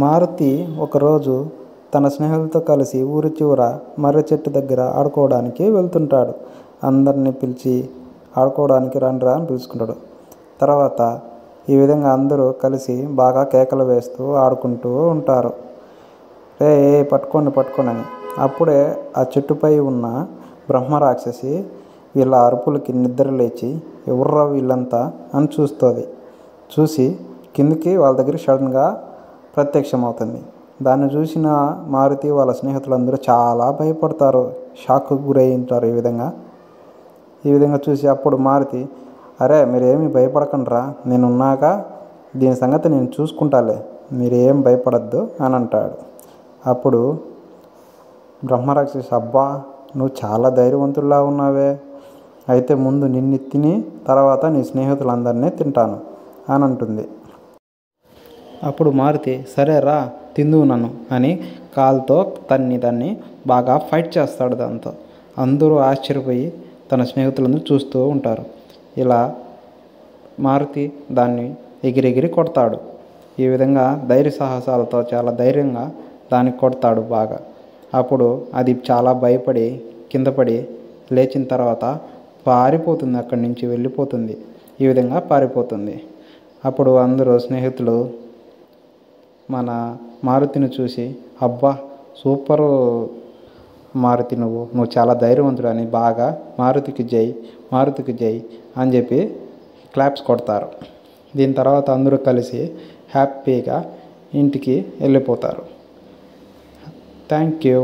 మారుతి ఒకరోజు తన స్నేహితులతో కలిసి ఊరి చివర మర్రి చెట్టు దగ్గర ఆడుకోవడానికి వెళ్తుంటాడు. అందరినీ పిలిచి ఆడుకోవడానికి రండిరా అని పిలుచుకుంటాడు. తర్వాత ఈ విధంగా అందరూ కలిసి బాగా కేకలు వేస్తూ ఆడుకుంటూ ఉంటారు. రే పట్టుకోండి పట్టుకోండి అని. అప్పుడే ఆ చెట్టుపై ఉన్న బ్రహ్మరాక్షసి వీళ్ళ అరుపులకి నిద్ర లేచి ఎవర్రా వీళ్ళంతా అని చూస్తుంది. చూసి కిందికి వాళ్ళ దగ్గర సడన్గా ప్రత్యక్షమవుతుంది. దాన్ని చూసిన మారుతి వాళ్ళ స్నేహితులందరూ చాలా భయపడతారు, షాక్కు గురై ఉంటారు. ఈ విధంగా చూసి అప్పుడు మారుతి, అరే మీరేమీ భయపడకండిరా, నేనున్నాక దీని సంగతి నేను చూసుకుంటాలే, మీరేం భయపడద్దు అని అంటాడు. అప్పుడు బ్రహ్మరాక్షసి, అబ్బా నువ్వు చాలా ధైర్యవంతుల్లా ఉన్నావే, అయితే ముందు నిన్ను తిని తర్వాత నీ స్నేహితులందరినీ తింటాను అని అంటుంది. అప్పుడు మారుతి, సరే రా తిందువు నన్ను అని కాలుతో దాన్ని బాగా ఫైట్ చేస్తాడు. దాంతో అందరూ ఆశ్చర్యపోయి తన స్నేహితులందరూ చూస్తూ ఉంటారు. ఇలా మారుతి దాన్ని ఎగిరెగిరి కొడతాడు. ఈ విధంగా ధైర్య సాహసాలతో చాలా ధైర్యంగా దాన్ని కొడతాడు బాగా. అప్పుడు అది చాలా భయపడి కింద పడి లేచిన తర్వాత పారిపోతుంది, అక్కడి నుంచి వెళ్ళిపోతుంది. ఈ విధంగా పారిపోతుంది. అప్పుడు అందరూ స్నేహితులు మన మారుతిని చూసి, అబ్బా సూపరు మారుతి, నువ్వు చాలా ధైర్యవంతుడు అని బాగా మారుతికి జై అని చెప్పి క్లాప్స్ కొడతారు. దీని తర్వాత అందరూ కలిసి హ్యాపీగా ఇంటికి వెళ్ళిపోతారు. Thank you.